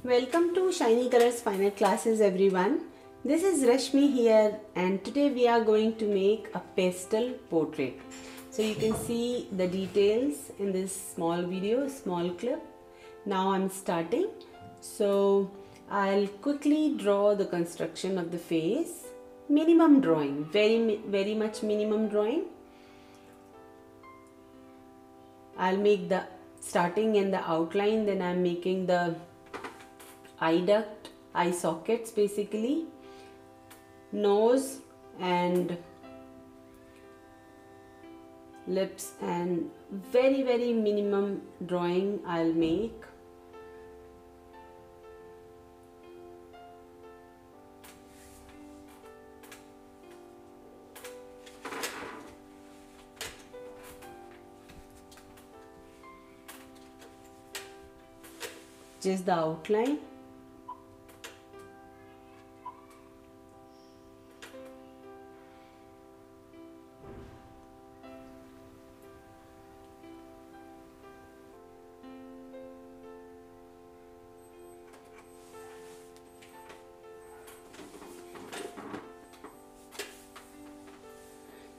Welcome to Shiny Colors Fine Art Classes everyone. This is Rashmi here and today we are going to make a pastel portrait. So you can see the details in this small video, small clip. Now I'm starting. So I'll quickly draw the construction of the face. Minimum drawing, very much minimum drawing. I'll make the starting and the outline, then I'm making the eye duct, eye sockets basically, nose and lips, and very minimum drawing I'll make. Just the outline.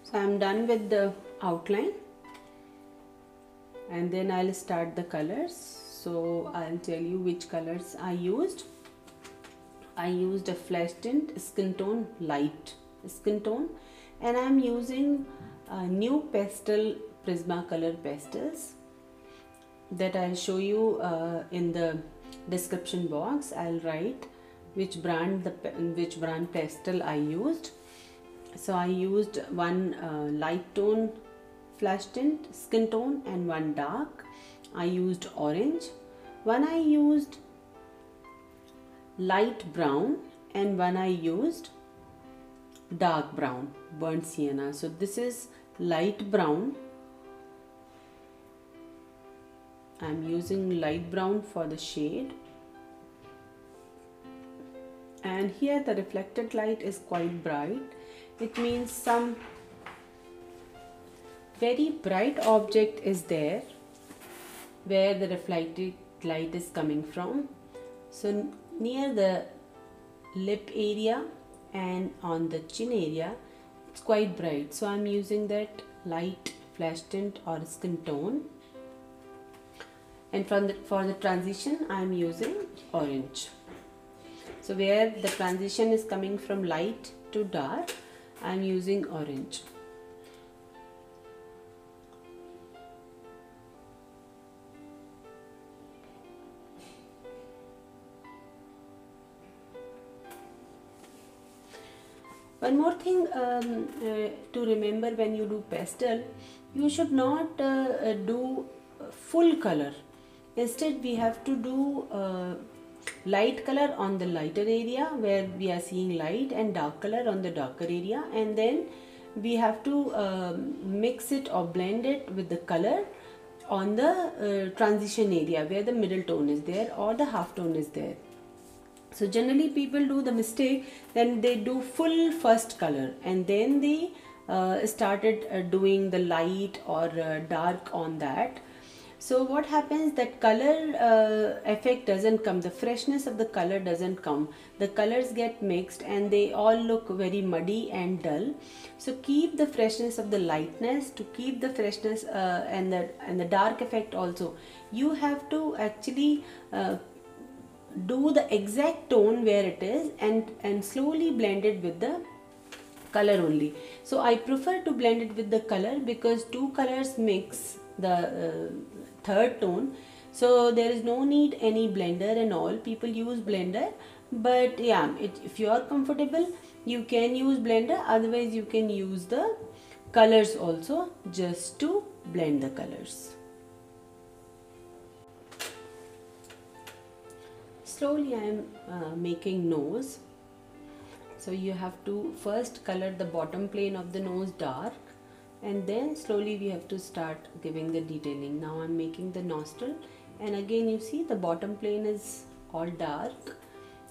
So I'm done with the outline and then I'll start the colors. So I'll tell you which colors I used. I used a flesh tint, skin tone, light skin tone, and I'm using new pastel Prismacolor pastels that I'll show you in the description box. I'll write which brand pastel I used. So I used one light tone flash tint skin tone and one dark. I used orange. One I used light brown and one I used dark brown, burnt sienna. So this is light brown. I'm using light brown for the shade. And here the reflected light is quite bright. It means some very bright object is there where the reflected light is coming from. So near the lip area and on the chin area it's quite bright. So I'm using that light flash tint or skin tone. And for the transition I'm using orange. So where the transition is coming from light to dark, I'm using orange. One more thing to remember when you do pastel, you should not do full color. Instead we have to do light color on the lighter area where we are seeing light and dark color on the darker area, and then we have to mix it or blend it with the color on the transition area where the middle tone is there or the half tone is there. So generally people do the mistake, then they do full first color and then they started doing the light or dark on that. So what happens, that color effect doesn't come, the freshness of the color doesn't come, the colors get mixed and they all look very muddy and dull. So keep the freshness of the lightness, to keep the freshness and the dark effect also. You have to actually do the exact tone where it is and slowly blend it with the color only. So I prefer to blend it with the color because two colors mix the third tone, so there is no need any blender and all. People use blender, but yeah, if you are comfortable you can use blender, otherwise you can use the colors also just to blend the colors. Slowly I am making nose. So you have to first color the bottom plane of the nose dark and then slowly we have to start giving the detailing. Now I'm making the nostril and again you see the bottom plane is all dark,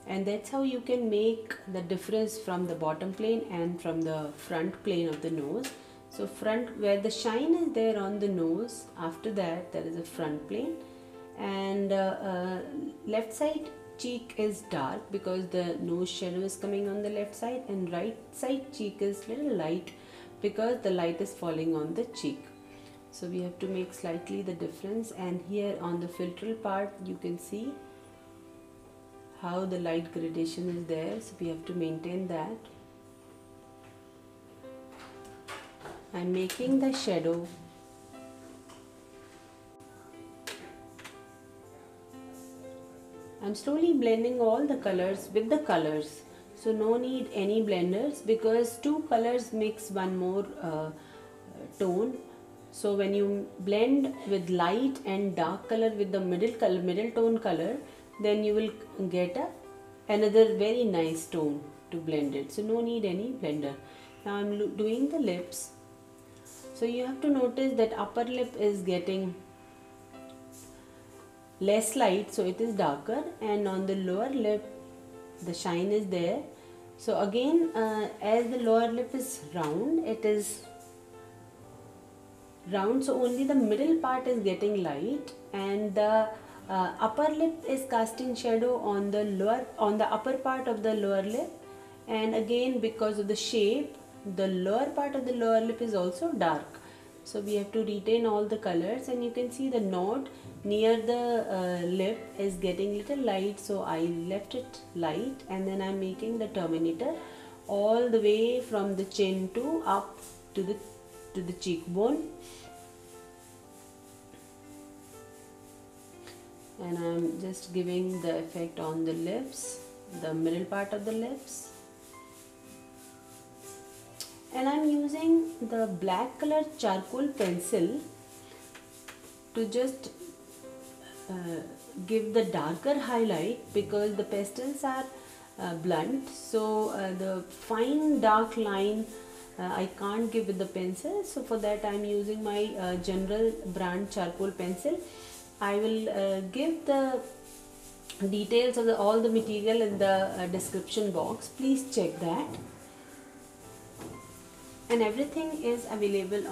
and that's how you can make the difference from the bottom plane and from the front plane of the nose. So front, where the shine is there on the nose, after that there is a front plane, and left side cheek is dark because the nose shadow is coming on the left side, and right side cheek is little light because the light is falling on the cheek. So we have to make slightly the difference, and here on the filtral part you can see how the light gradation is there, so we have to maintain that. I'm making the shadow. I'm slowly blending all the colors with the colors, so no need any blenders because two colors makes one more tone. So when you blend with light and dark color with the middle tone color, then you will get another very nice tone to blend it. So no need any blender. Now I'm doing the lips. So you have to notice that upper lip is getting less light, so it is darker, and on the lower lip the shine is there. So again, as the lower lip is round, it is round, so only the middle part is getting light, and the upper lip is casting shadow on the upper part of the lower lip. And again, because of the shape, the lower part of the lower lip is also dark, so we have to retain all the colors. And you can see the node near the lip is getting little light, so I left it light, and then I'm making the terminator all the way from the chin to up to the cheekbone. And I'm just giving the effect on the lips, the middle part of the lips. And I'm using the black color charcoal pencil to just give the darker highlight, because the pastels are blunt, so the fine dark line I can't give with the pencil. So for that I'm using my general brand charcoal pencil. I will give the details of all the material in the description box. Please check that. And everything is available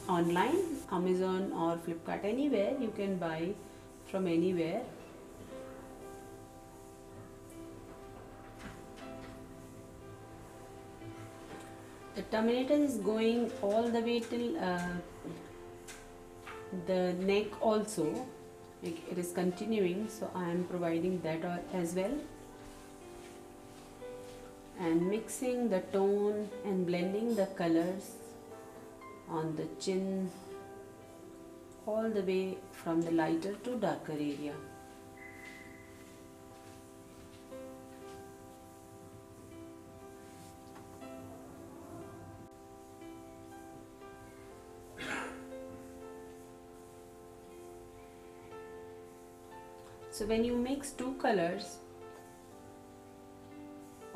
online, Amazon or Flipkart, anywhere you can buy from anywhere. The terminator is going all the way till the neck also, like it is continuing, so I am providing that as well, and mixing the tone and blending the colors on the chin all the way from the lighter to darker area. So when you mix two colors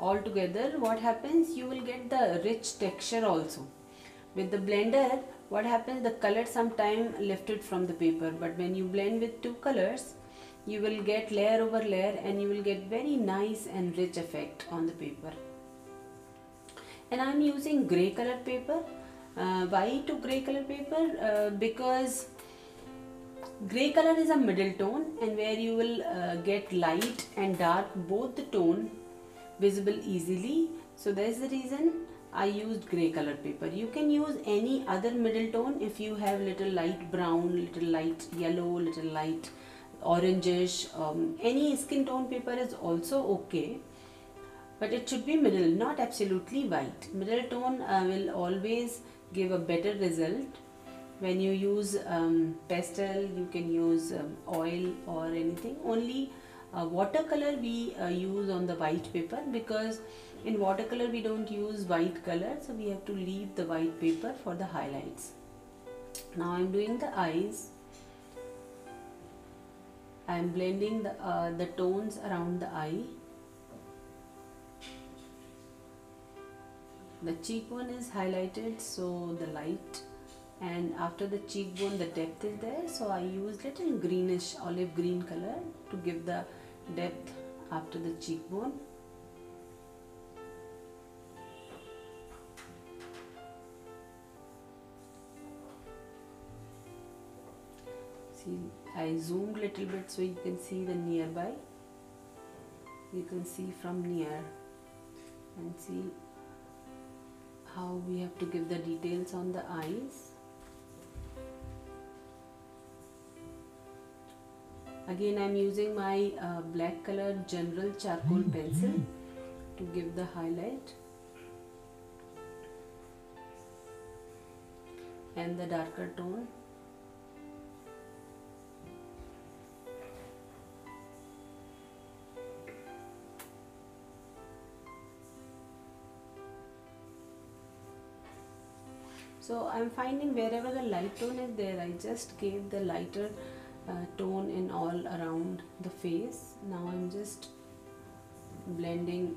all together, what happens, you will get the rich texture also. With the blender, what happens, the color sometime lifted from the paper, but when you blend with two colors, you will get layer over layer, and you will get very nice and rich effect on the paper. And I am using grey color paper. Why to grey color paper? Because grey color is a middle tone, and where you will get light and dark both the tone visible easily. So that is the reason I used grey color paper. You can use any other middle tone if you have little light brown, little light yellow, little light orangish. Any skin tone paper is also okay, but it should be middle, not absolutely white. Middle tone will always give a better result. When you use pastel, you can use oil or anything. Only watercolor we use on the white paper, because in watercolor we don't use white color, so we have to leave the white paper for the highlights. Now I'm doing the eyes. I'm blending the tones around the eye. The cheekbone is highlighted, so the light, and after the cheekbone the depth is there, so I use little greenish olive green color to give the depth after the cheekbone. See, I zoomed little bit so you can see the nearby. You can see from near and see how we have to give the details on the eyes. Again, I am using my black color general charcoal pencil to give the highlight and the darker tone. So I am finding wherever the light tone is there, I just gave the lighter tone in all around the face. Now I am just blending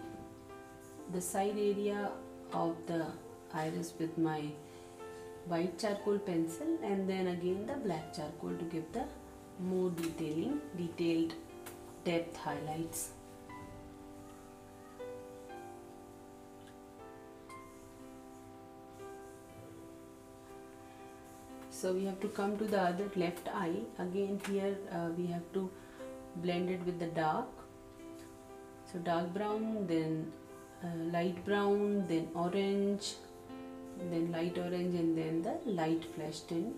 the side area of the iris with my white charcoal pencil, and then again the black charcoal to give the more detailed depth highlights. So we have to come to the other left eye. Again here we have to blend it with the dark. So dark brown, then light brown, then orange, then light orange, and then the light flesh tint.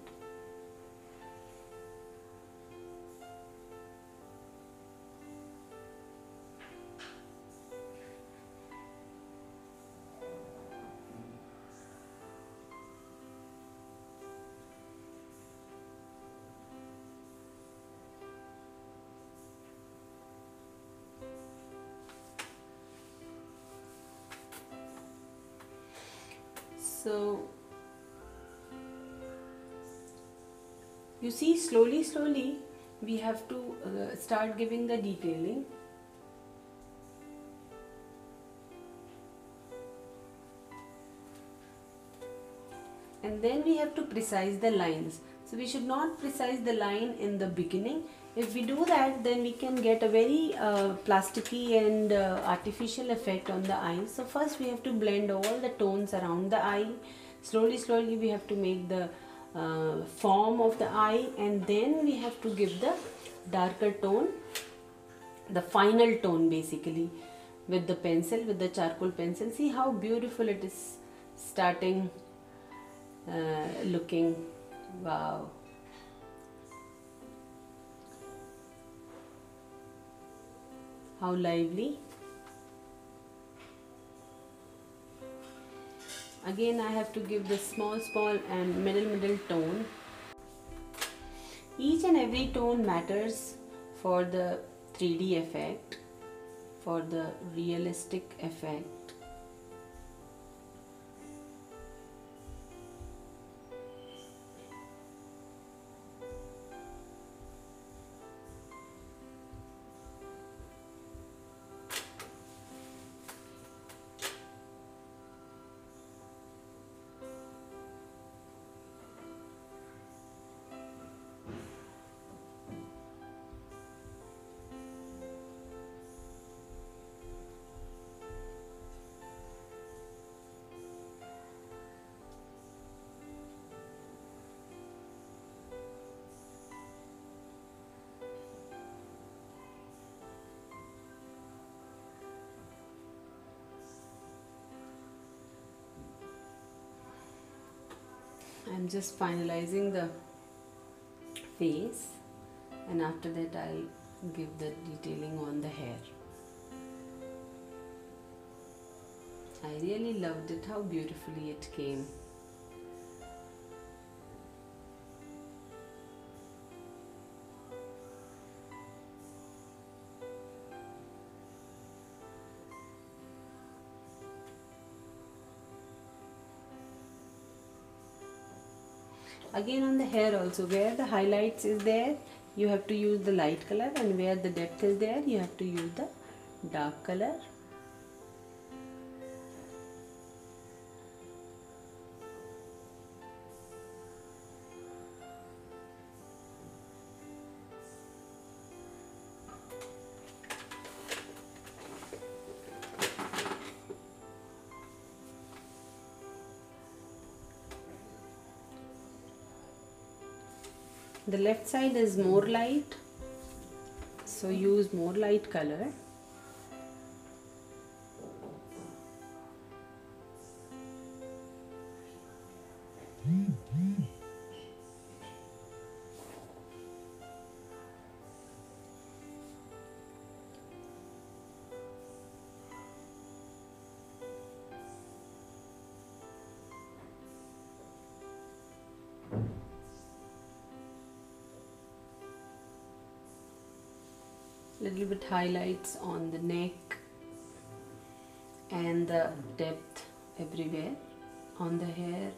So you see, slowly we have to start giving the detailing. And then we have to precise the lines. So we should not precise the line in the beginning. If we do that, then we can get a very plasticky and artificial effect on the eye. So first we have to blend all the tones around the eye. Slowly we have to make the form of the eye, and then we have to give the darker tone, the final tone basically, with the pencil, with the charcoal pencil. See how beautiful it is starting looking. Wow. How lively. Again I have to give the small and middle tone. Each and every tone matters for the 3D effect, for the realistic effect. I'm just finalizing the face, and after that I'll give the detailing on the hair. I really loved it, how beautifully it came. Again on the hair also, where the highlights is there, you have to use the light color, and where the depth is there, you have to use the dark color. The left side is more light, so use more light color. Little bit highlights on the neck and the depth everywhere on the hair.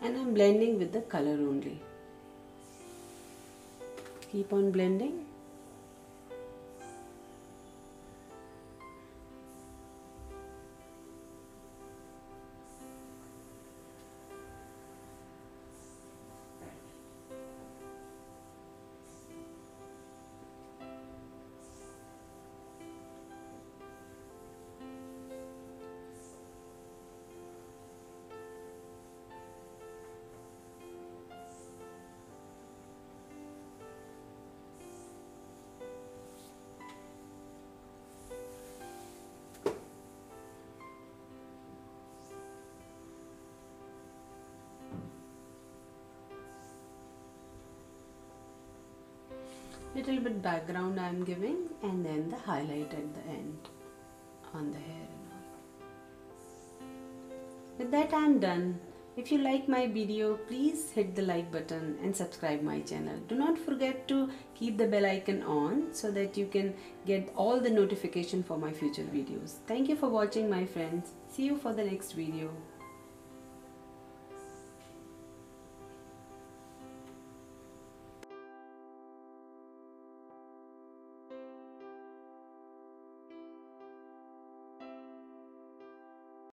And I'm blending with the color only. Keep on blending. Little bit background I am giving, and then the highlight at the end on the hair and all. With that I am done. If you like my video, please hit the like button and subscribe my channel. Do not forget to keep the bell icon on so that you can get all the notification for my future videos. Thank you for watching, my friends. See you for the next video.